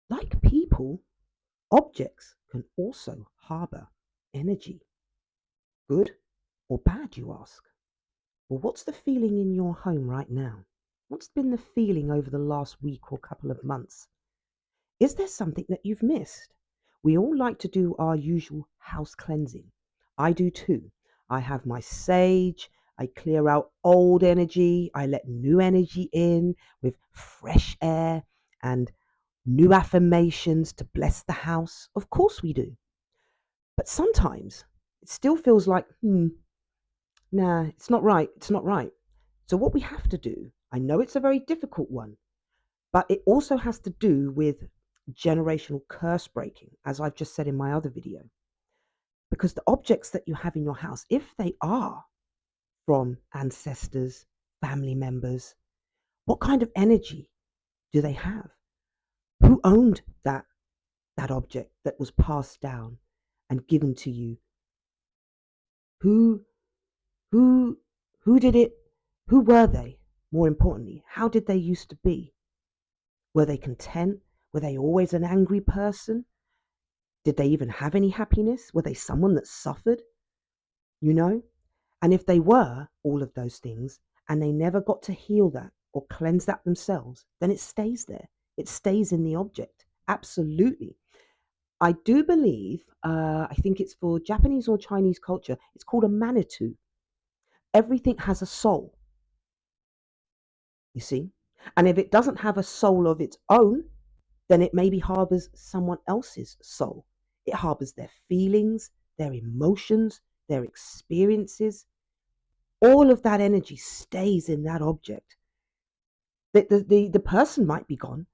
Like people, objects can also harbor energy. Good or bad, you ask? Well, what's the feeling in your home right now? What's been the feeling over the last week or couple of months? Is there something that you've missed? We all like to do our usual house cleansing. I do too. I have my sage, I clear out old energy, I let new energy in with fresh air and new affirmations to bless the house. Of course we do. But sometimes it still feels like, nah, it's not right. It's not right. So, what we have to do, I know it's a very difficult one, but it also has to do with generational curse breaking, as I've just said in my other video. Because the objects that you have in your house, if they are from ancestors, family members, what kind of energy do they have? Who owned that object that was passed down and given to you? Who who who did it? Who were they? More importantly, how did they used to be? Were they content? Were they always an angry person? Did they even have any happiness? Were they someone that suffered? You know? And if they were all of those things and they never got to heal that or cleanse that themselves, then it stays there. It stays in the object. Absolutely. I do believe, I think it's for Japanese or Chinese culture, it's called a Manitou. Everything has a soul, you see? And if it doesn't have a soul of its own, then it maybe harbors someone else's soul. It harbors their feelings, their emotions, their experiences. All of that energy stays in that object. The person might be gone,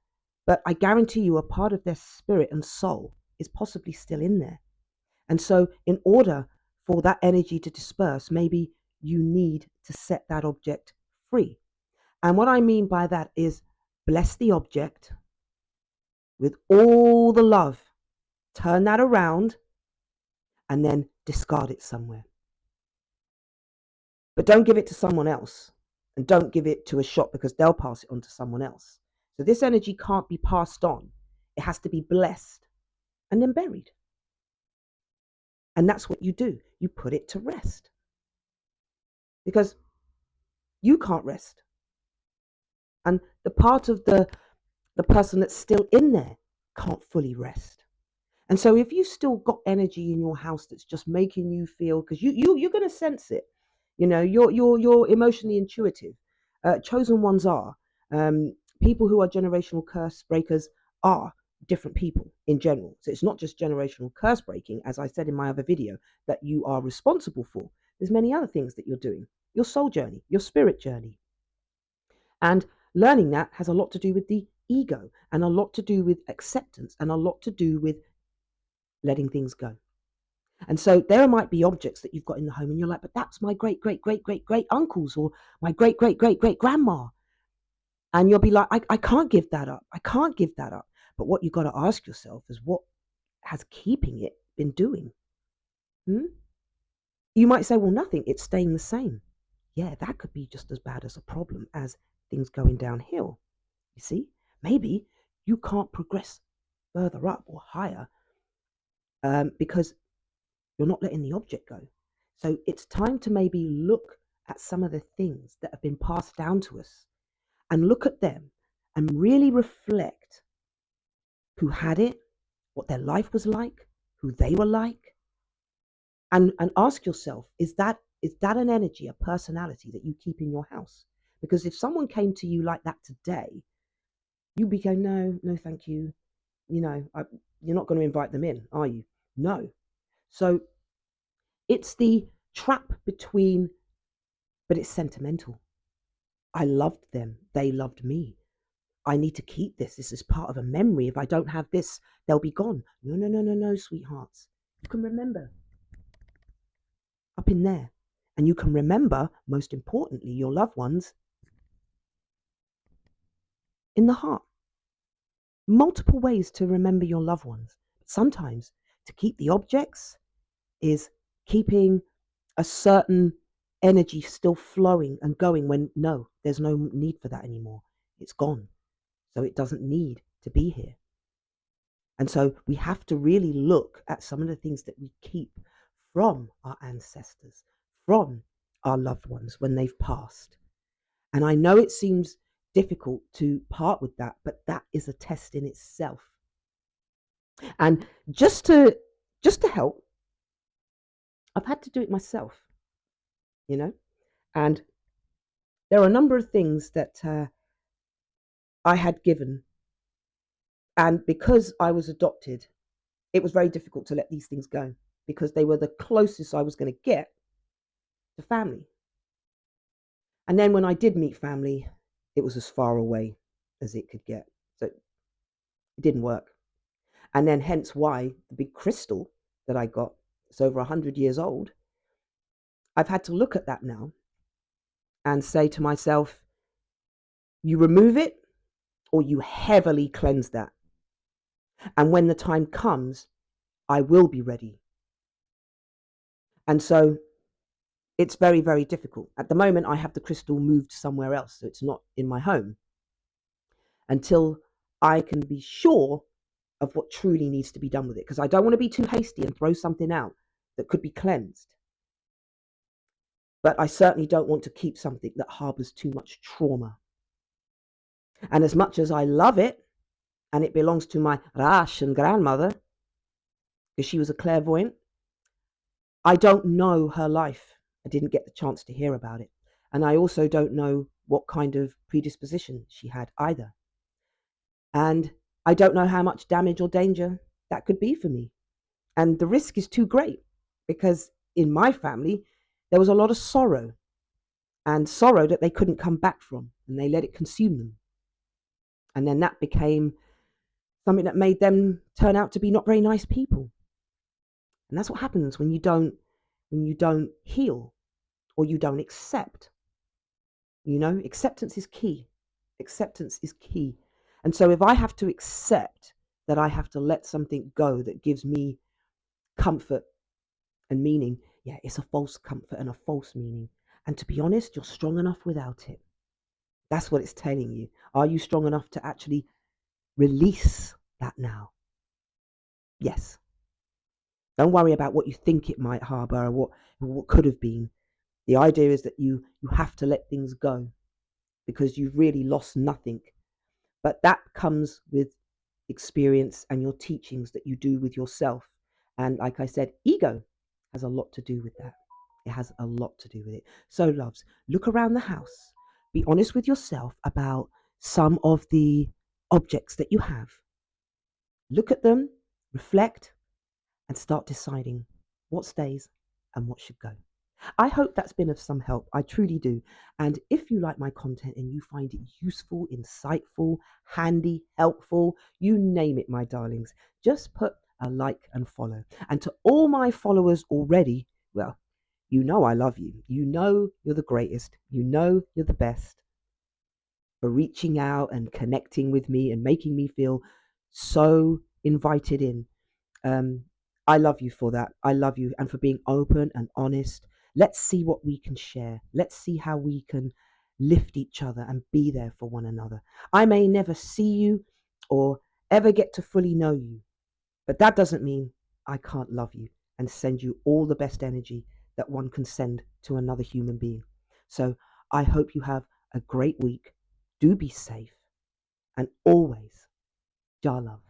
but I guarantee you a part of their spirit and soul is possibly still in there. And so, in order for that energy to disperse, maybe you need to set that object free. And what I mean by that is bless the object with all the love, turn that around, and then discard it somewhere. But don't give it to someone else. And don't give it to a shop because they'll pass it on to someone else. So this energy can't be passed on. It has to be blessed and then buried. And that's what you do. You put it to rest because you can't rest. And the part of the person that's still in there can't fully rest. And so if you still got energy in your house that's just making you feel, because you're going to sense it, you're emotionally intuitive. Chosen ones are people who are generational curse breakers are different people in general. So it's not just generational curse breaking, as I said in my other video, that you are responsible for. There's many other things that you're doing. Your soul journey, your spirit journey, and learning that has a lot to do with the ego and a lot to do with acceptance and a lot to do with letting things go. And so there might be objects that you've got in the home and you're like, but that's my great, great, great, great, great uncles or my great, great, great, great grandma. And you'll be like, I can't give that up. I can't give that up. But what you've got to ask yourself is what has keeping it been doing? Hmm? You might say, well, nothing. It's staying the same. Yeah, that could be just as bad as a problem as things going downhill. You see, maybe you can't progress further up or higher because you're not letting the object go. So it's time to maybe look at some of the things that have been passed down to us and look at them and really reflect who had it, what their life was like, who they were like, and ask yourself, is that an energy, a personality that you keep in your house? Because if someone came to you like that today, you'd be going, no, no, thank you. You know, you're not going to invite them in, are you? No. So it's the trap between, but it's sentimental. I loved them. They loved me. I need to keep this. This is part of a memory. If I don't have this, they'll be gone. No, no, no, no, no, sweethearts. You can remember up in there. And you can remember, most importantly, your loved ones in the heart. Multiple ways to remember your loved ones. Sometimes to keep the objects is keeping a certain energy still flowing and going when no, there's no need for that anymore. It's gone. So it doesn't need to be here. And so we have to really look at some of the things that we keep from our ancestors, from our loved ones when they've passed. And I know it seems difficult to part with that, but that is a test in itself. And just to help, I've had to do it myself, you know. And there are a number of things that I had given, and because I was adopted, it was very difficult to let these things go because they were the closest I was going to get to family. And then when I did meet family, it was as far away as it could get. So it didn't work. And then hence why the big crystal that I got, it's over 100 years old, I've had to look at that now and say to myself, you remove it or you heavily cleanse that. And when the time comes, I will be ready. And so it's very, very difficult. At the moment, I have the crystal moved somewhere else, so it's not in my home until I can be sure of what truly needs to be done with it. Because I don't want to be too hasty and throw something out that could be cleansed. But I certainly don't want to keep something that harbors too much trauma. And as much as I love it, and it belongs to my Russian grandmother, because she was a clairvoyant, I don't know her life. I didn't get the chance to hear about it. And I also don't know what kind of predisposition she had either. And I don't know how much damage or danger that could be for me. And the risk is too great because in my family, there was a lot of sorrow and sorrow that they couldn't come back from, and they let it consume them. And then that became something that made them turn out to be not very nice people. And that's what happens when you don't heal or you don't accept. Acceptance is key. Acceptance is key. And so if I have to accept that I have to let something go that gives me comfort and meaning, yeah, it's a false comfort and a false meaning. And to be honest, you're strong enough without it. That's what it's telling you. Are you strong enough to actually release that now? Yes. Don't worry about what you think it might harbor or what could have been. The idea is that you have to let things go because you've really lost nothing. But that comes with experience and your teachings that you do with yourself. And like I said, ego has a lot to do with that. It has a lot to do with it. So, loves, look around the house. Be honest with yourself about some of the objects that you have. Look at them, reflect, and start deciding what stays and what should go. I hope that's been of some help. I truly do. And if you like my content and you find it useful, insightful, handy, helpful, you name it, my darlings, just put a like and follow. And to all my followers already, well, you know I love you. You know you're the greatest. You know you're the best for reaching out and connecting with me and making me feel so invited in. um, I love you for that. I love you and for being open and honest. Let's see what we can share. Let's see how we can lift each other and be there for one another. I may never see you or ever get to fully know you, but that doesn't mean I can't love you and send you all the best energy that one can send to another human being. So I hope you have a great week. Do be safe and always, Jar love.